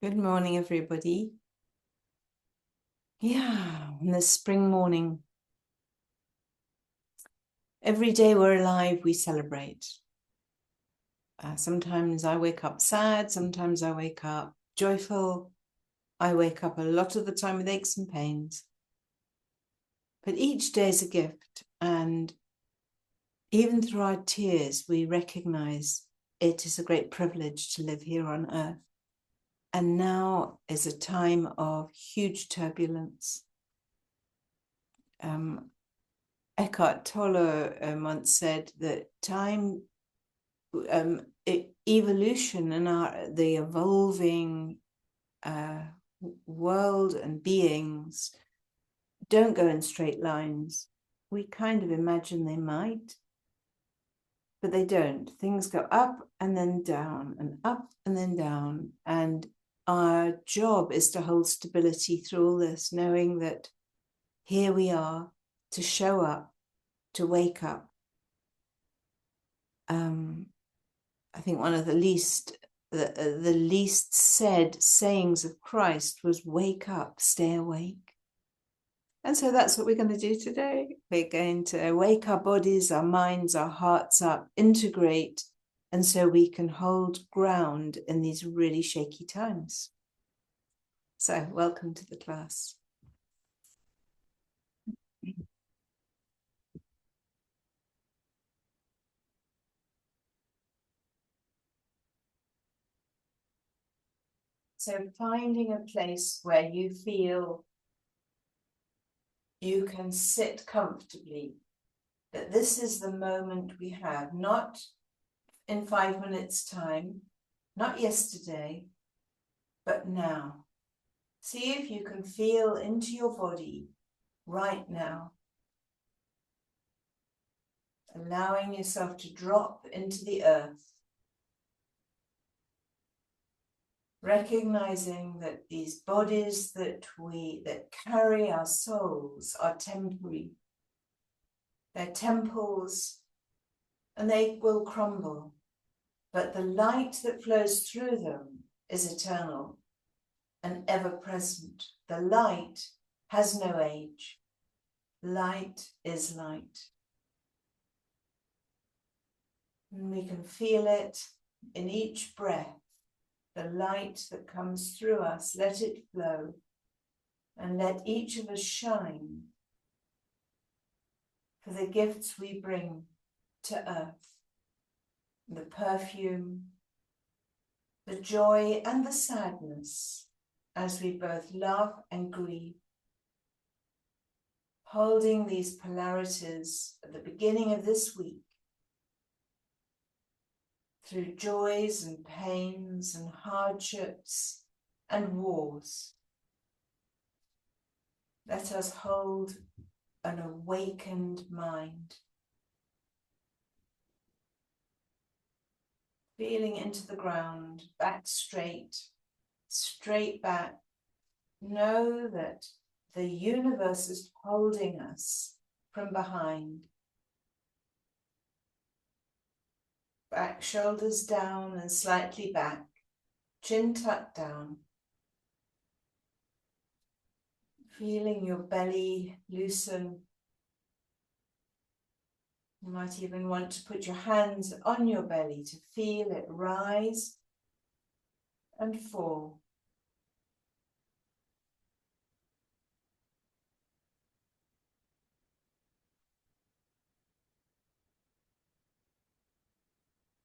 Good morning, everybody. Yeah, on this spring morning. Every day we're alive, we celebrate. Sometimes I wake up sad, sometimes I wake up joyful. I wake up a lot of the time with aches and pains. But each day is a gift, and even through our tears, we recognize it is a great privilege to live here on earth. And now is a time of huge turbulence. Eckhart Tolle once said that time, evolution and the evolving world and beings don't go in straight lines. We kind of imagine they might, but they don't. Things go up and then down and up and then down. And our job is to hold stability through all this, knowing that here we are to show up, to wake up. I think one of the least said sayings of Christ was wake up, stay awake. And so that's what we're going to do today. We're going to wake our bodies, our minds, our hearts up, integrate, and so we can hold ground in these really shaky times. So welcome to the class. So finding a place where you feel you can sit comfortably, that this is the moment we have, not in 5 minutes' time, not yesterday, but now. See if you can feel into your body right now, allowing yourself to drop into the earth, recognizing that these bodies that carry our souls are temporary. They're temples and they will crumble, but the light that flows through them is eternal and ever present. The light has no age. Light is light. And we can feel it in each breath, the light that comes through us. Let it flow and let each of us shine for the gifts we bring to earth, the perfume, the joy and the sadness as we both love and grieve, holding these polarities at the beginning of this week through joys and pains and hardships and wars. Let us hold an awakened mind, feeling into the ground, back straight, straight back. Know that the universe is holding us from behind. Back, shoulders down and slightly back, chin tucked down. Feeling your belly loosen. You might even want to put your hands on your belly to feel it rise and fall.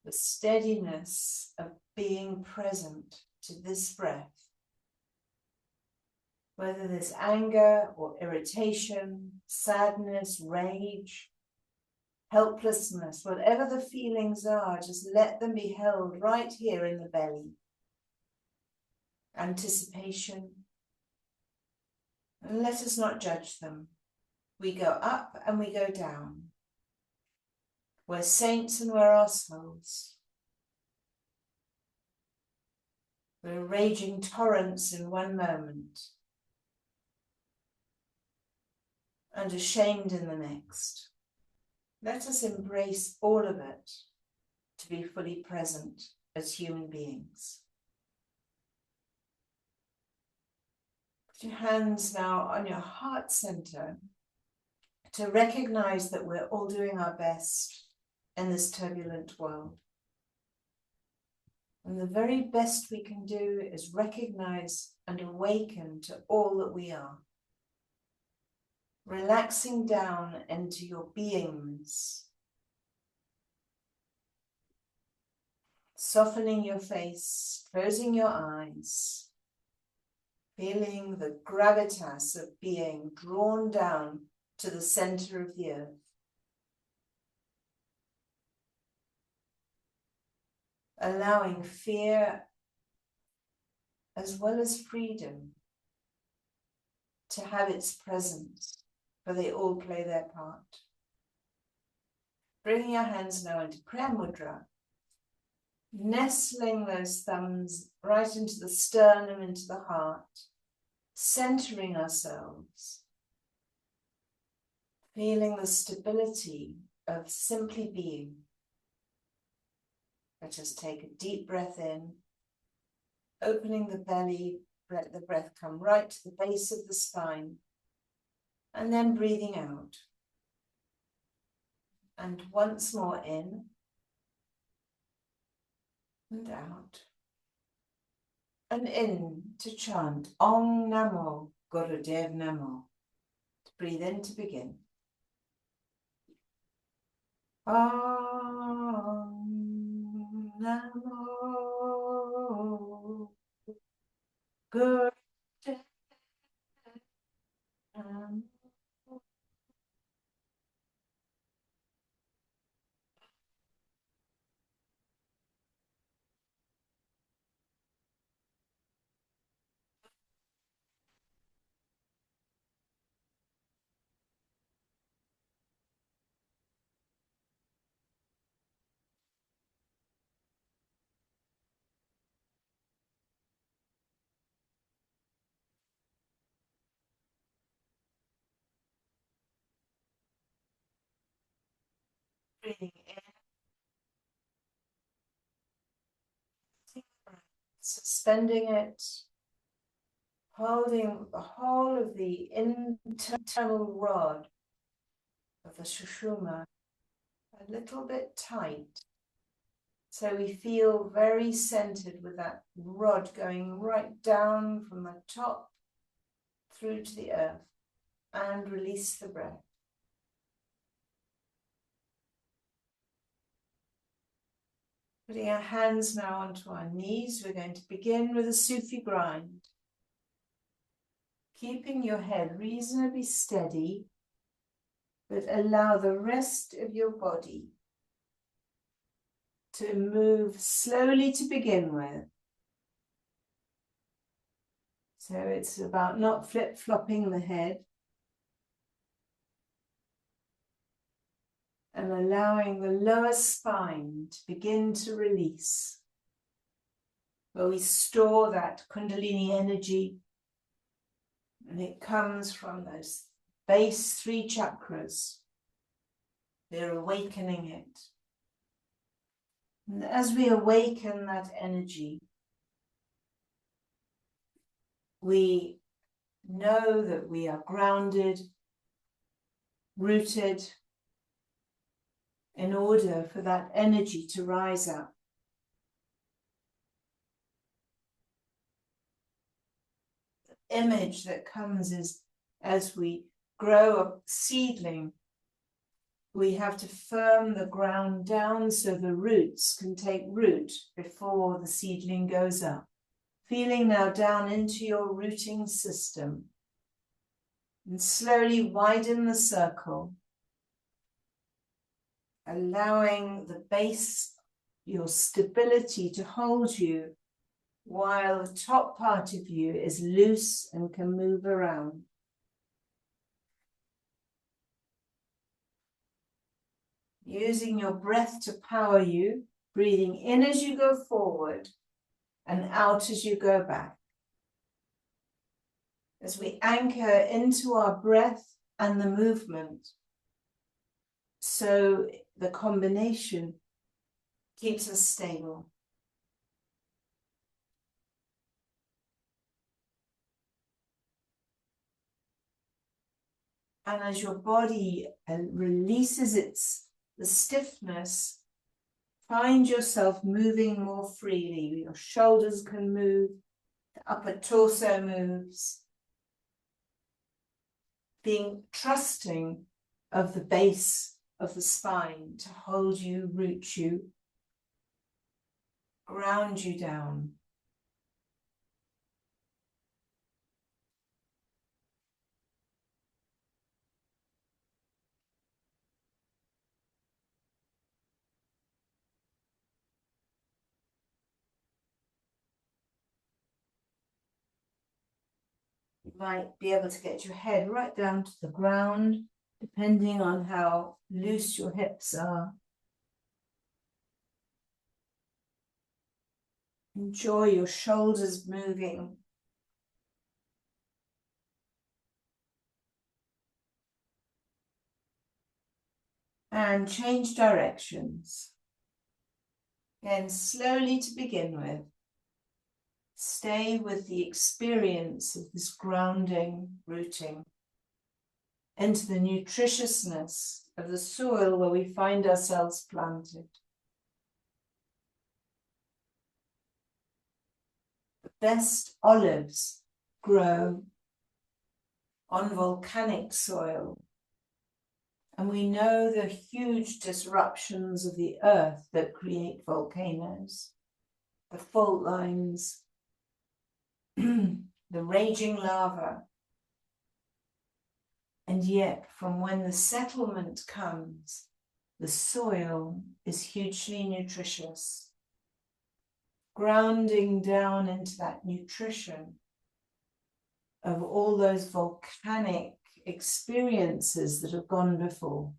The steadiness of being present to this breath. Whether there's anger or irritation, sadness, rage, helplessness, whatever the feelings are, just let them be held right here in the belly. Anticipation. And let us not judge them. We go up and we go down. We're saints and we're assholes. We're raging torrents in one moment and ashamed in the next. Let us embrace all of it to be fully present as human beings. Put your hands now on your heart center to recognize that we're all doing our best in this turbulent world. And the very best we can do is recognize and awaken to all that we are. Relaxing down into your beingness. Softening your face, closing your eyes. Feeling the gravitas of being drawn down to the center of the earth. Allowing fear as well as freedom to have its presence, for they all play their part. Bringing your hands now into prayer mudra, nestling those thumbs right into the sternum, into the heart, centering ourselves, feeling the stability of simply being. Let us take a deep breath in, opening the belly, let the breath come right to the base of the spine, and then breathing out. And once more in and out. And in to chant Om Namo Gurudev Namo. To breathe in to begin. Om Namo Gurudev Namo. Breathing in, suspending it, holding the whole of the internal rod of the Sushumna a little bit tight. So we feel very centered with that rod going right down from the top through to the earth, and release the breath. Putting our hands now onto our knees, we're going to begin with a Sufi grind. Keeping your head reasonably steady, but allow the rest of your body to move slowly to begin with. So it's about not flip-flopping the head and allowing the lower spine to begin to release, where we store that Kundalini energy, and it comes from those base 3 chakras. We're awakening it. And as we awaken that energy, we know that we are grounded, rooted, in order for that energy to rise up. The image that comes is, as we grow a seedling, we have to firm the ground down so the roots can take root before the seedling goes up. Feeling now down into your rooting system, and slowly widen the circle, allowing the base, your stability, to hold you while the top part of you is loose and can move around. Using your breath to power you, breathing in as you go forward and out as you go back. As we anchor into our breath and the movement, so the combination keeps us stable. And as your body releases the stiffness, find yourself moving more freely. Your shoulders can move, the upper torso moves. Being trusting of the base of the spine to hold you, root you, ground you down. You might be able to get your head right down to the ground, depending on how loose your hips are. Enjoy your shoulders moving. And change directions. Again, slowly to begin with. Stay with the experience of this grounding, rooting into the nutritiousness of the soil where we find ourselves planted. The best olives grow on volcanic soil. And we know the huge disruptions of the earth that create volcanoes, the fault lines, the raging lava. And yet, from when the settlement comes, the soil is hugely nutritious, grounding down into that nutrition of all those volcanic experiences that have gone before.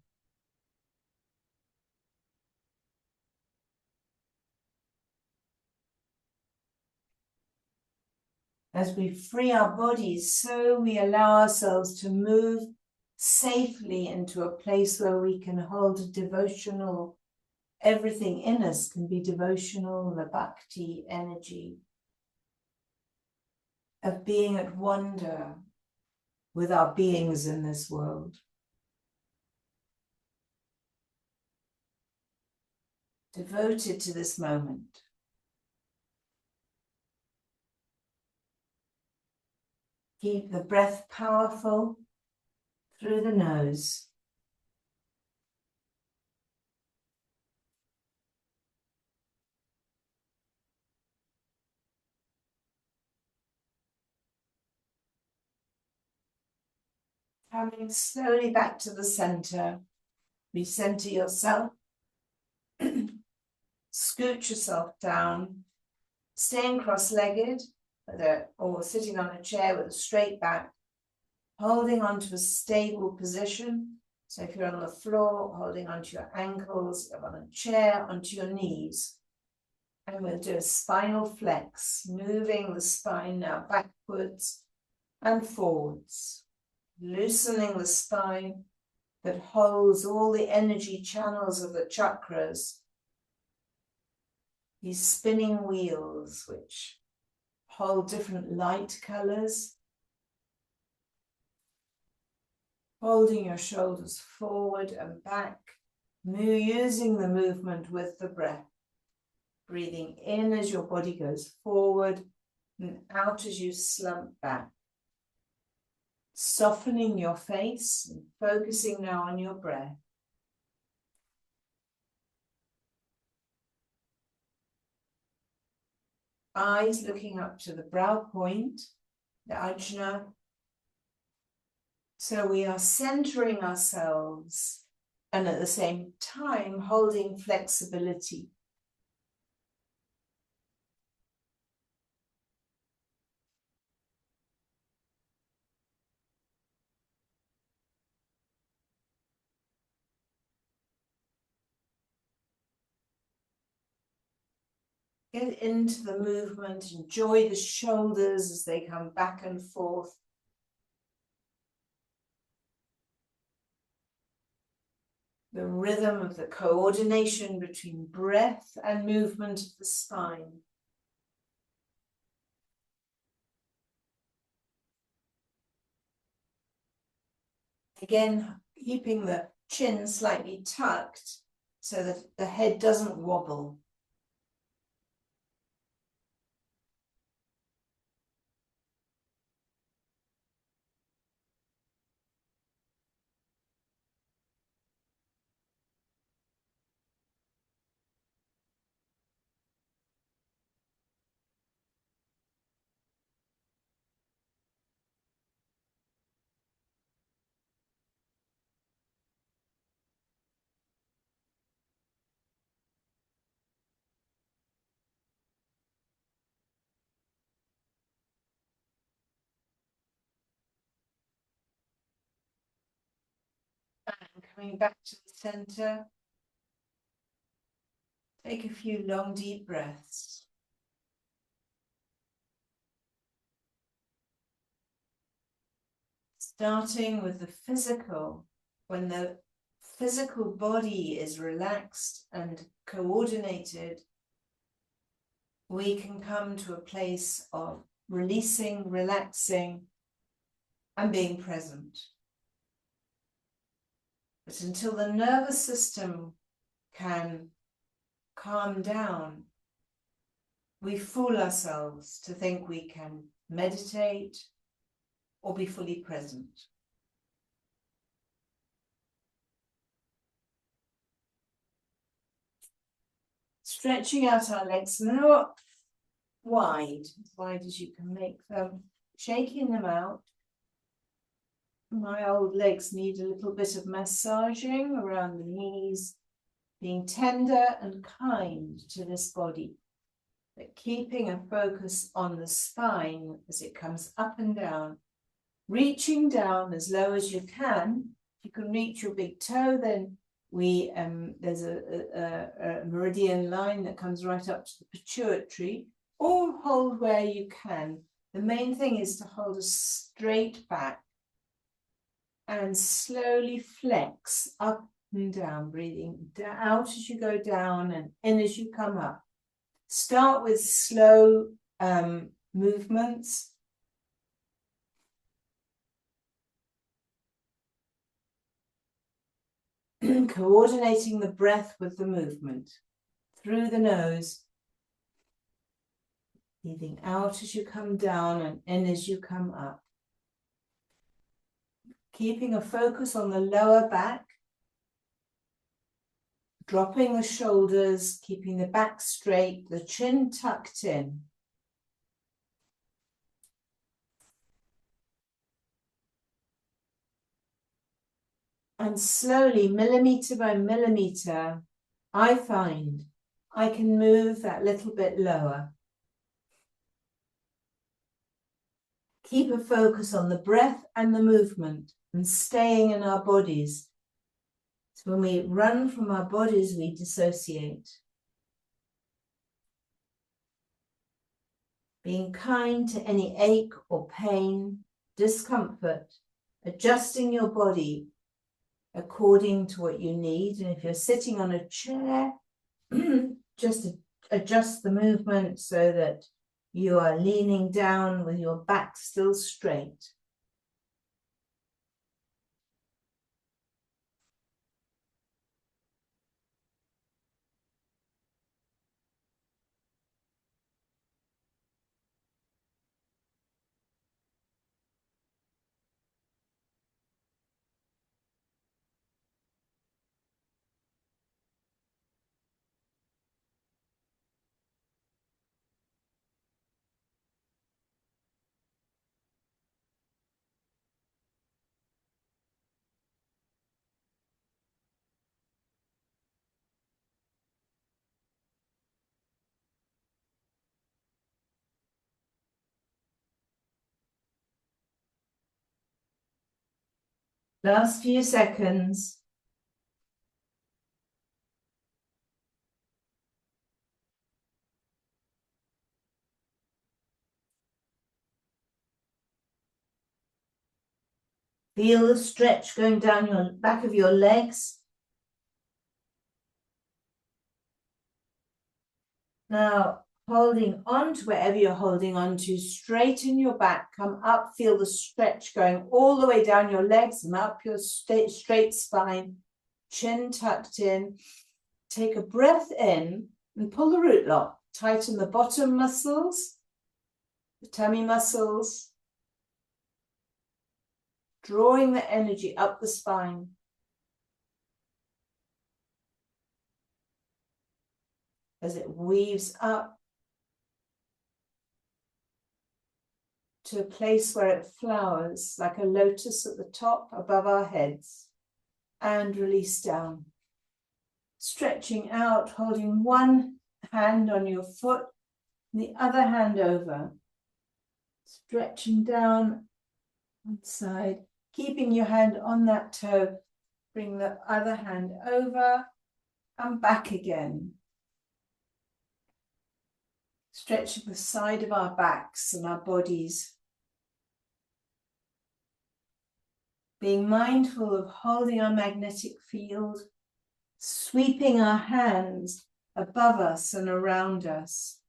As we free our bodies, so we allow ourselves to move safely into a place where we can hold a devotional, everything in us can be devotional, the bhakti energy of being at wonder with our beings in this world. Devoted to this moment. Keep the breath powerful through the nose. Coming slowly back to the center. Recenter yourself. Scoot yourself down. Staying cross-legged or sitting on a chair with a straight back. Holding onto a stable position. So if you're on the floor, holding onto your ankles, if on a chair, onto your knees. And we'll do a spinal flex, moving the spine now backwards and forwards. Loosening the spine that holds all the energy channels of the chakras. These spinning wheels which hold different light colors. Holding your shoulders forward and back, using the movement with the breath. Breathing in as your body goes forward and out as you slump back. Softening your face and focusing now on your breath. Eyes looking up to the brow point, the ajna. So we are centering ourselves and at the same time holding flexibility. Get into the movement, enjoy the shoulders as they come back and forth. The rhythm of the coordination between breath and movement of the spine. Again, keeping the chin slightly tucked so that the head doesn't wobble. And coming back to the center, take a few long, deep breaths. Starting with the physical, when the physical body is relaxed and coordinated, we can come to a place of releasing, relaxing, and being present. But until the nervous system can calm down, we fool ourselves to think we can meditate or be fully present. Stretching out our legs now wide, as wide as you can make them, shaking them out. My old legs need a little bit of massaging around the knees, being tender and kind to this body, but keeping a focus on the spine as it comes up and down, reaching down as low as you can. If you can reach your big toe, then there's a meridian line that comes right up to the pituitary, or hold where you can. The main thing is to hold a straight back and slowly flex up and down, breathing out as you go down and in as you come up. Start with slow movements. Coordinating the breath with the movement. Through the nose. Breathing out as you come down and in as you come up. Keeping a focus on the lower back. Dropping the shoulders, keeping the back straight, the chin tucked in. And slowly, millimeter by millimeter, I find I can move that little bit lower. Keep a focus on the breath and the movement and staying in our bodies. So when we run from our bodies, we dissociate. Being kind to any ache or pain, discomfort, adjusting your body according to what you need. And if you're sitting on a chair, just adjust the movement so that you are leaning down with your back still straight. Last few seconds. Feel the stretch going down your back of your legs. Now, Holding on to wherever you're holding on to, straighten your back, come up, feel the stretch going all the way down your legs and up your straight spine, chin tucked in. Take a breath in and pull the root lock. Tighten the bottom muscles, the tummy muscles, drawing the energy up the spine. As it weaves up to a place where it flowers like a lotus at the top above our heads, and release down. Stretching out, holding one hand on your foot, and the other hand over. Stretching down one side, keeping your hand on that toe. Bring the other hand over and back again. Stretching the side of our backs and our bodies. Being mindful of holding our magnetic field, sweeping our hands above us and around us.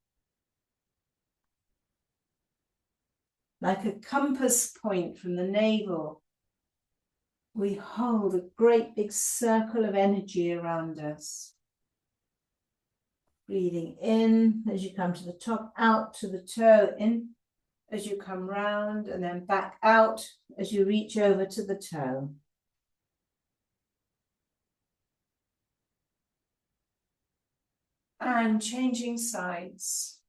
Like a compass point from the navel, we hold a great big circle of energy around us. Breathing in as you come to the top, out to the toe, in as you come round, and then back out as you reach over to the toe. And changing sides.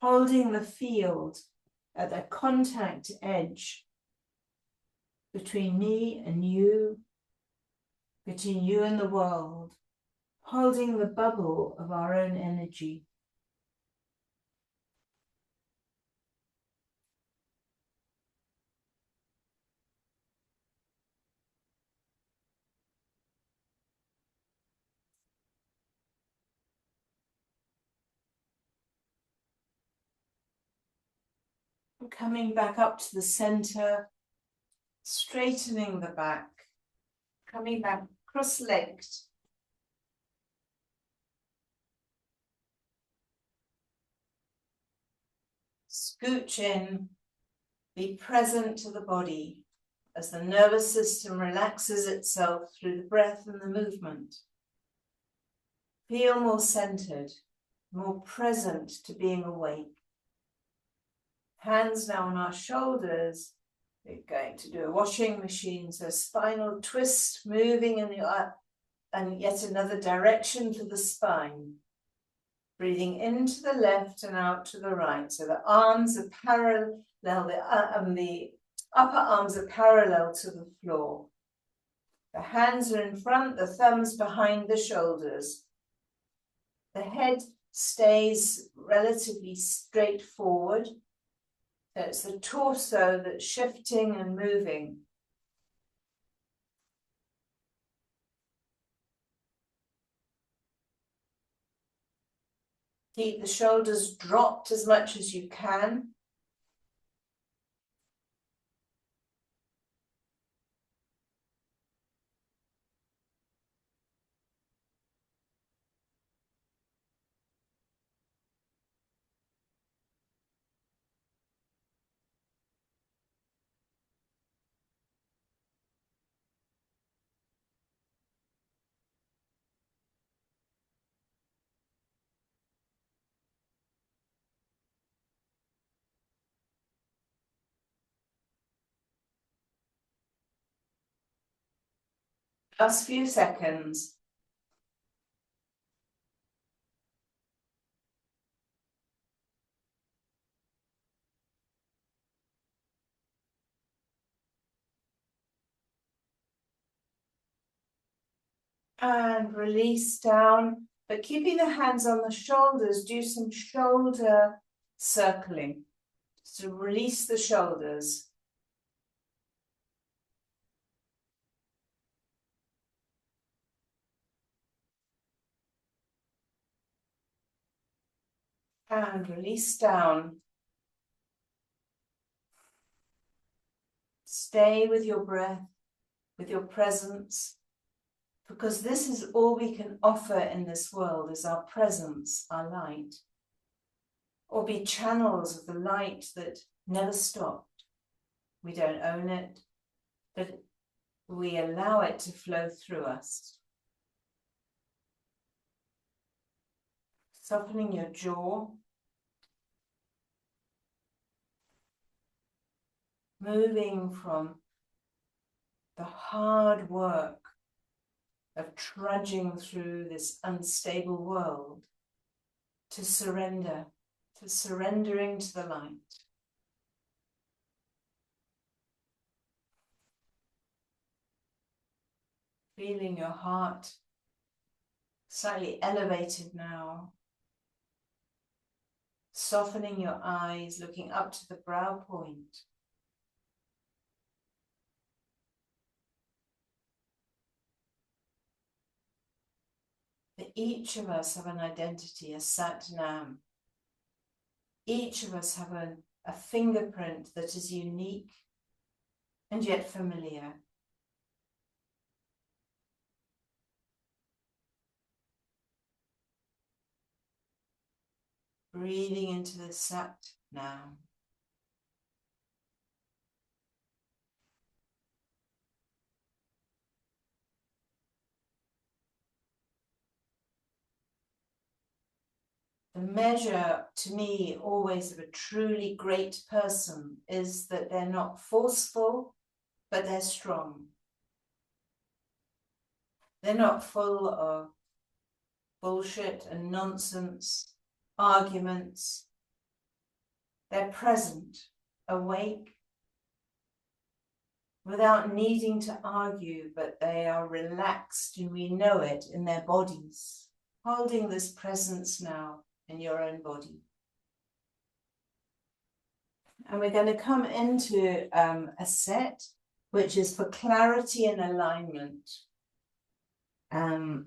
Holding the field at the contact edge between me and you, between you and the world, holding the bubble of our own energy. Coming back up to the center, straightening the back, coming back cross-legged. Scooch in, be present to the body as the nervous system relaxes itself through the breath and the movement. Feel more centered, more present to being awake. Hands now on our shoulders. We're going to do a washing machine, so spinal twist, moving in the and yet another direction to the spine. Breathing into the left and out to the right. So the arms are parallel, the upper arms are parallel to the floor. The hands are in front, the thumbs behind the shoulders. The head stays relatively straight forward. So it's the torso that's shifting and moving. Keep the shoulders dropped as much as you can. Last few seconds. And release down, but keeping the hands on the shoulders, do some shoulder circling. So release the shoulders. And release down. stay with your breath, with your presence, because this is all we can offer in this world, is our presence, our light, or be channels of the light that never stopped. We don't own it, but we allow it to flow through us. Softening your jaw, moving from the hard work of trudging through this unstable world to surrender, to surrendering to the light. Feeling your heart slightly elevated now. Softening your eyes, looking up to the brow point. That each of us have an identity, a Sat Nam. Each of us have a fingerprint that is unique and yet familiar. Breathing into the Sat Nam. The measure, to me, always of a truly great person is that they're not forceful, but they're strong. They're not full of bullshit and nonsense, arguments. They're present, awake, without needing to argue, but they are relaxed, and we know it in their bodies, holding this presence now in your own body. And we're going to come into a set which is for clarity and alignment. And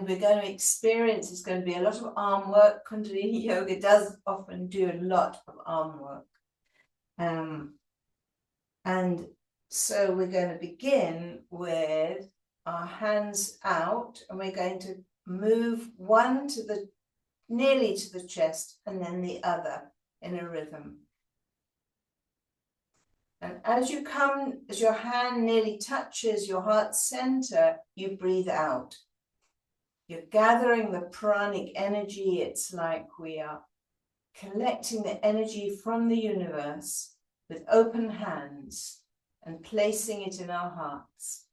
we're going to experience, it's going to be a lot of arm work. Kundalini Yoga does often do a lot of arm work. And so we're going to begin with our hands out, and we're going to move one to the nearly to the chest and then the other in a rhythm. And as you come, as your hand nearly touches your heart center, you breathe out. You're gathering the pranic energy. It's like we are collecting the energy from the universe with open hands and placing it in our hearts.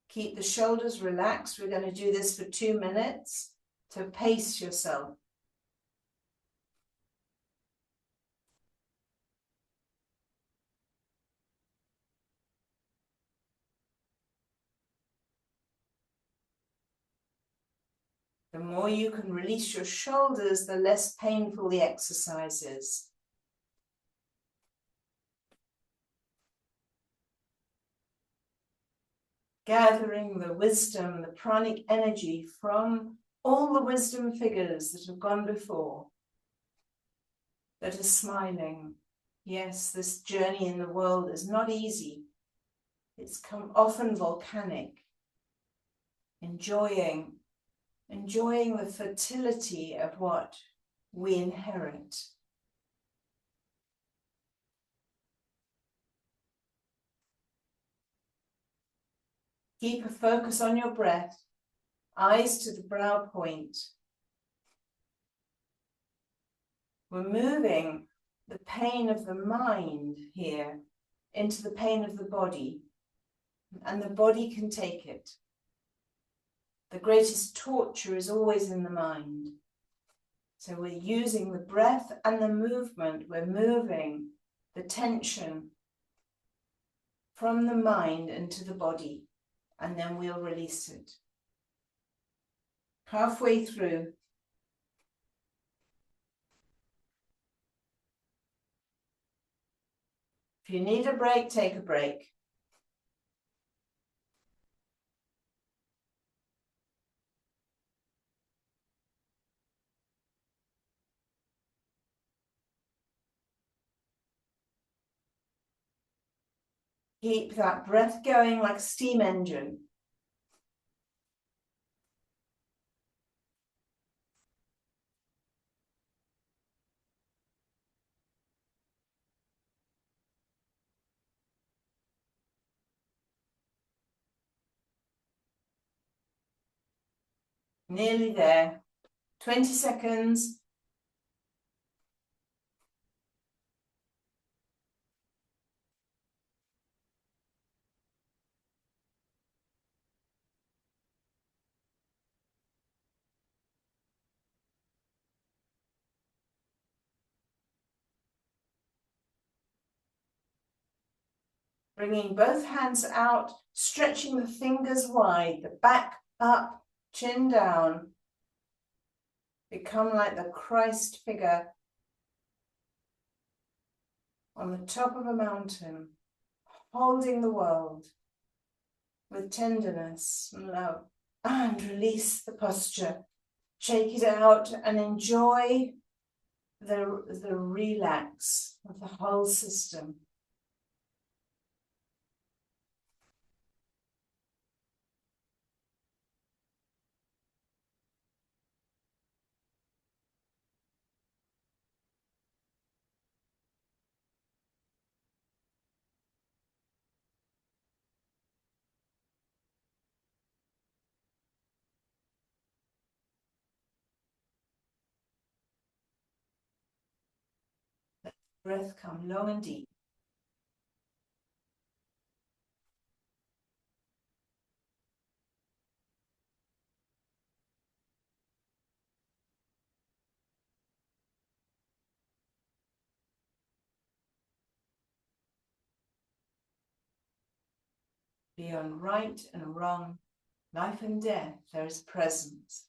Keep the shoulders relaxed. We're going to do this for 2 minutes to pace yourself. The more you can release your shoulders, the less painful the exercise is. Gathering the wisdom, the pranic energy from all the wisdom figures that have gone before, that are smiling. Yes, this journey in the world is not easy. It's often volcanic. Enjoying the fertility of what we inherit. Keep a focus on your breath, eyes to the brow point. We're moving the pain of the mind here into the pain of the body, and the body can take it. The greatest torture is always in the mind. So we're using the breath and the movement. We're moving the tension from the mind into the body, and then we'll release it. Halfway through. If you need a break, take a break. Keep that breath going like a steam engine. Nearly there. 20 seconds. Bringing both hands out, stretching the fingers wide, the back up, chin down. Become like the Christ figure on the top of a mountain, holding the world with tenderness and love. And release the posture. Shake it out and enjoy the relax of the whole system. Breath come long and deep. Beyond right and wrong, life and death, there is presence.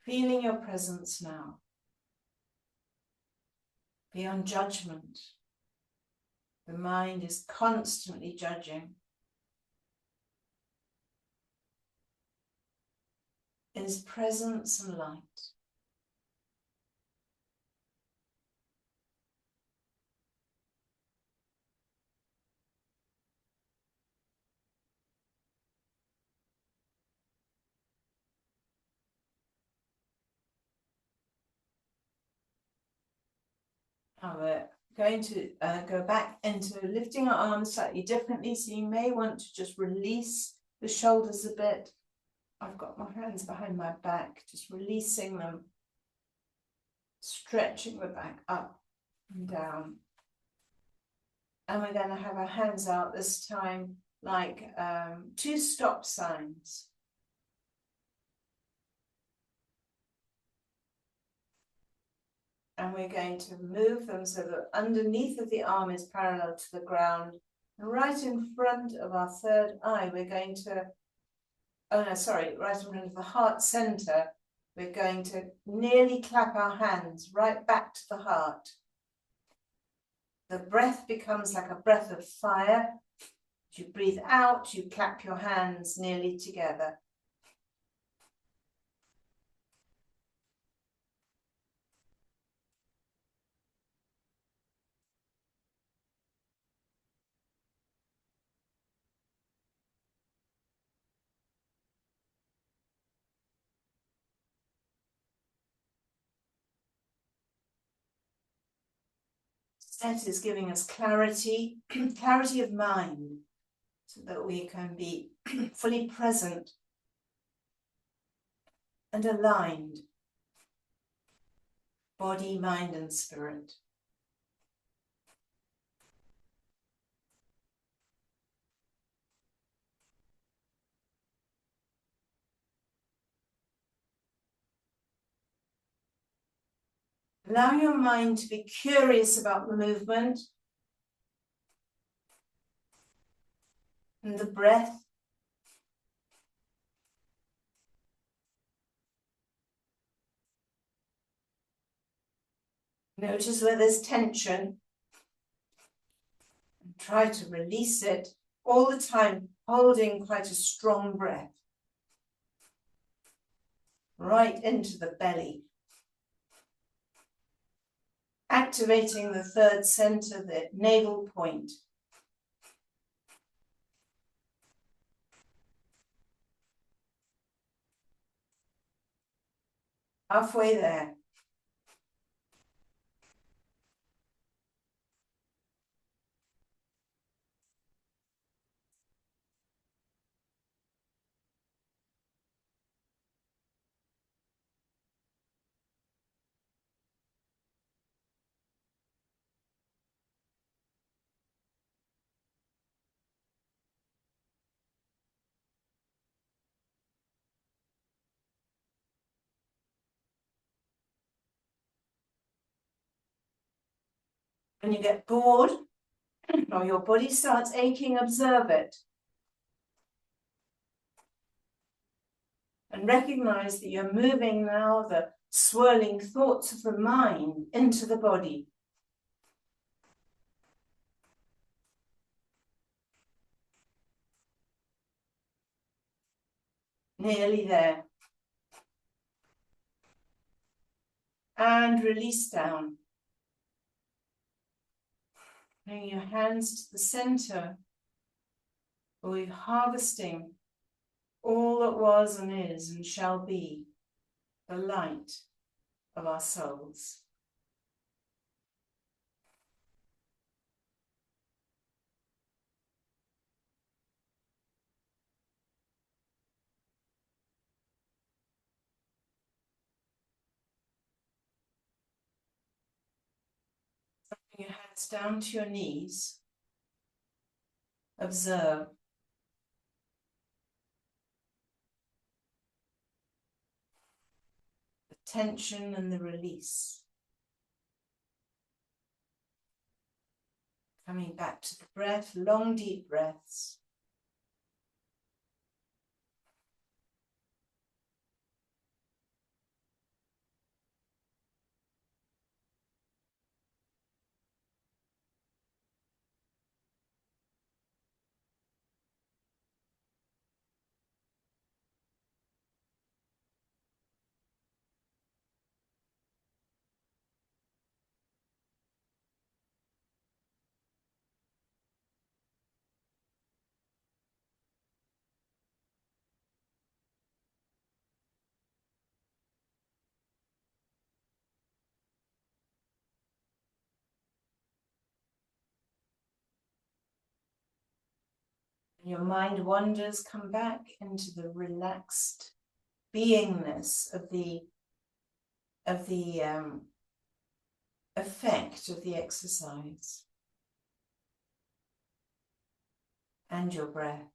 Feeling your presence now. Beyond judgment, the mind is constantly judging. Is presence and light. Now we're going to go back into lifting our arms slightly differently, so you may want to just release the shoulders a bit. I've got my hands behind my back, just releasing them, stretching the back up and down. And we're going to have our hands out this time like 2 stop signs. And we're going to move them so that underneath of the arm is parallel to the ground. And right in front of our third eye, we're going to, right in front of the heart center, we're going to nearly clap our hands right back to the heart. The breath becomes like a breath of fire. As you breathe out, you clap your hands nearly together. Set is giving us clarity, clarity of mind, so that we can be fully present and aligned, body, mind, and spirit. Allow your mind to be curious about the movement and the breath. Notice where there's tension and try to release it, all the time holding quite a strong breath right into the belly. Activating the third center, the navel point. Halfway there. When you get bored or your body starts aching, observe it. And recognize that you're moving now the swirling thoughts of the mind into the body. Nearly there. And release down. Bring your hands to the center. We're harvesting all that was and is and shall be, the light of our souls. Bring your hands down to your knees. Observe. The tension and the release. Coming back to the breath, long deep breaths. Your mind wanders, come back into the relaxed beingness of the effect of the exercise and your breath.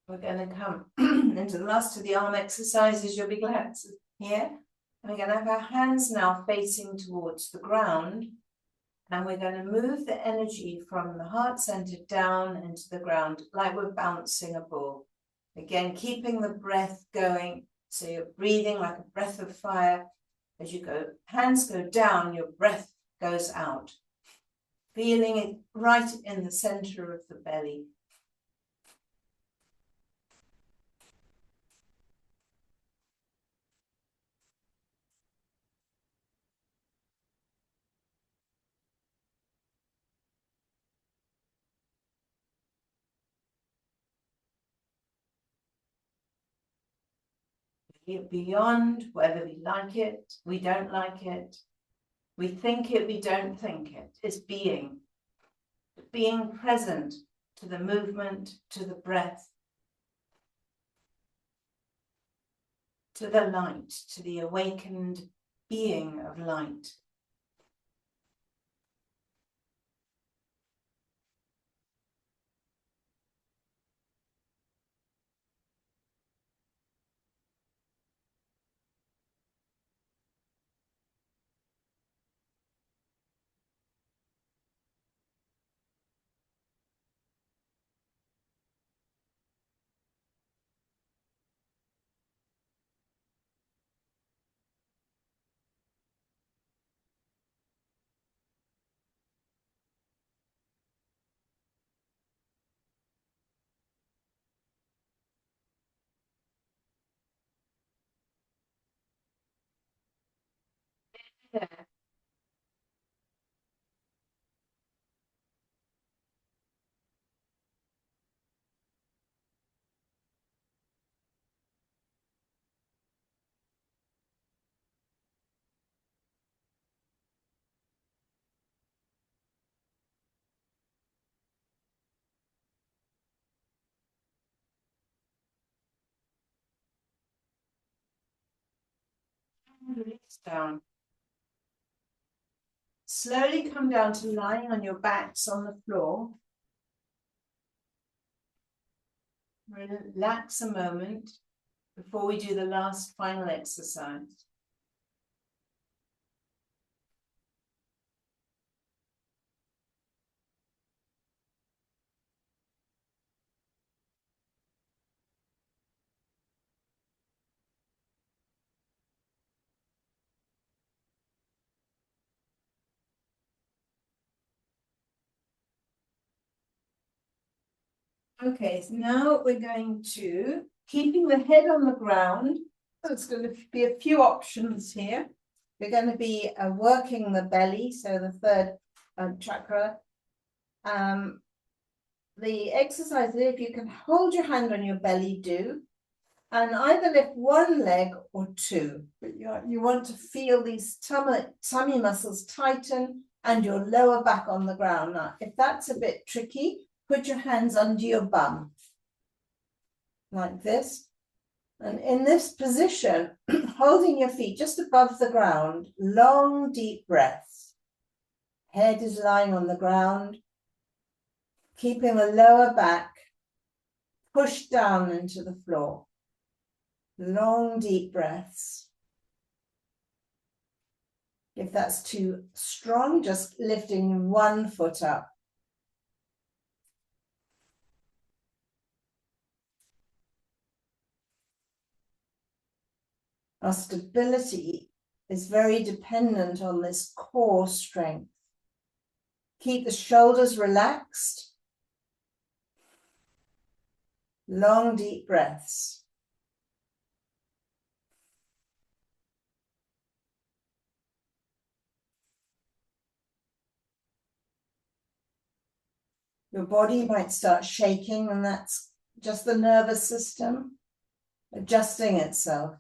We're going to come into the last of the arm exercises. You'll be glad to hear. And we're going to have our hands now facing towards the ground. And we're going to move the energy from the heart center down into the ground, like we're bouncing a ball. Again, keeping the breath going. So you're breathing like a breath of fire. As you go, hands go down, your breath goes out. Feeling it right in the center of the belly. Beyond whether we like it, we don't like it, we think it, we don't think it. It's being present to the movement, to the breath, to the light, to the awakened being of light. Yeah. Release down. Slowly come down to lying on your backs on the floor. Relax a moment before we do the last final exercise. Okay, so now we're going to, keeping the head on the ground, there's going to be a few options here. We're going to be working the belly, so the third chakra. The exercise, if you can hold your hand on your belly, do, and either lift one leg or two. But you want to feel these tummy muscles tighten and your lower back on the ground. Now, if that's a bit tricky, put your hands under your bum, like this. And in this position, holding your feet just above the ground, long, deep breaths. Head is lying on the ground, keeping the lower back pushed down into the floor. Long, deep breaths. If that's too strong, just lifting one foot up. Our stability is very dependent on this core strength. Keep the shoulders relaxed. Long, deep breaths. Your body might start shaking, and that's just the nervous system adjusting itself.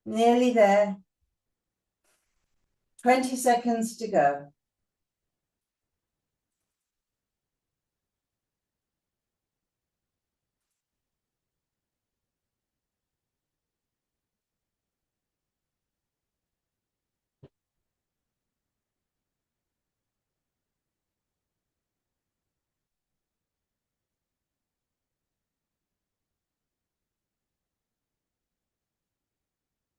Nearly there. 20 seconds to go.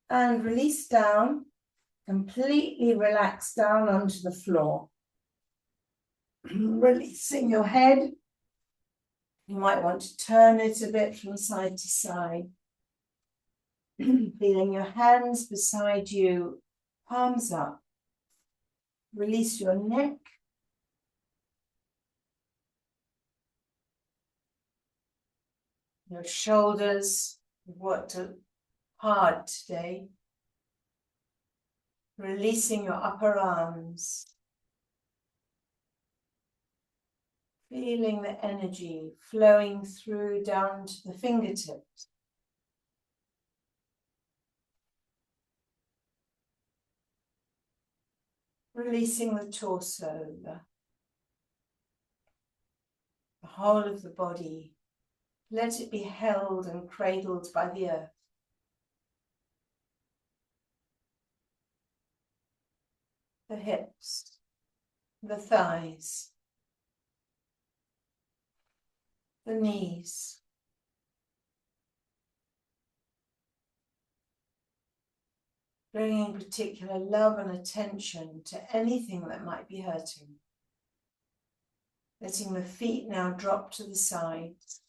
And release down. Completely relax down onto the floor. Releasing your head. You might want to turn it a bit from side to side. Feeling your hands beside you, palms up. Release your neck. Your shoulders worked hard today. Releasing your upper arms. Feeling the energy flowing through down to the fingertips. Releasing the torso, the whole of the body. Let it be held and cradled by the earth. The hips, the thighs, the knees. Bringing particular love and attention to anything that might be hurting. Letting the feet now drop to the sides.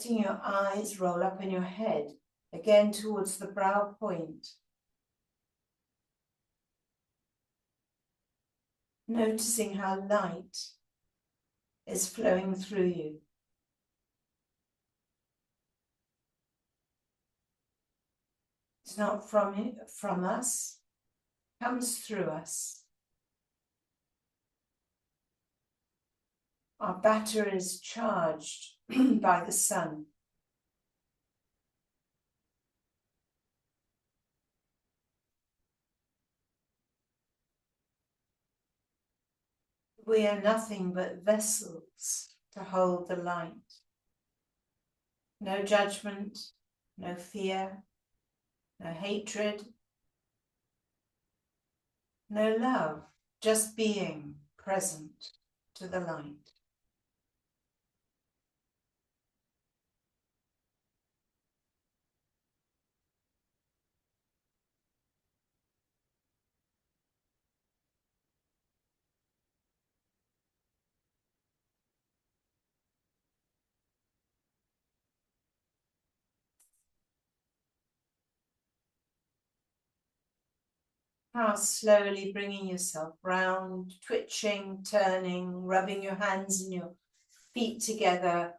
Letting your eyes roll up in your head, again towards the brow point. Noticing how light is flowing through you. It's not from us, comes through us. Our battery is charged by the sun. We are nothing but vessels to hold the light. No judgment, no fear, no hatred, no love, just being present to the light. Now slowly bringing yourself round, twitching, turning, rubbing your hands and your feet together.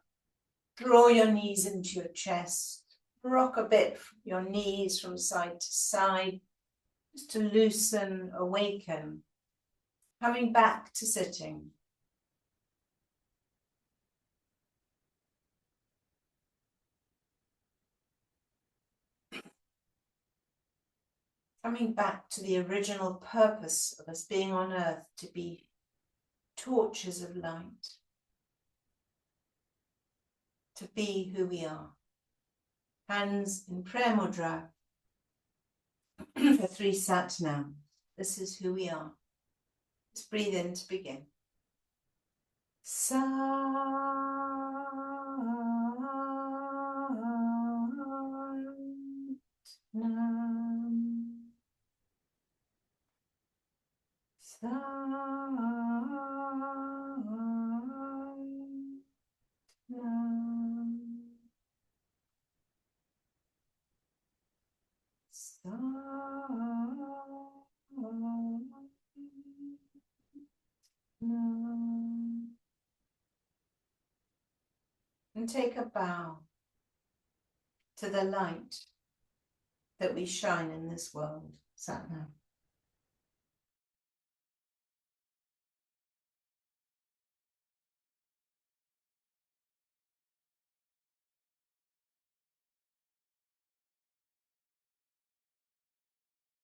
Draw your knees into your chest. Rock a bit your knees from side to side, just to loosen, awaken. Coming back to sitting. Coming back to the original purpose of us being on earth, to be torches of light, to be who we are. Hands in prayer mudra for 3 sat nam. This is who we are. Let's breathe in to begin. Sat nam. Sat nam. Sat nam. And take a bow to the light that we shine in this world. Sat nam.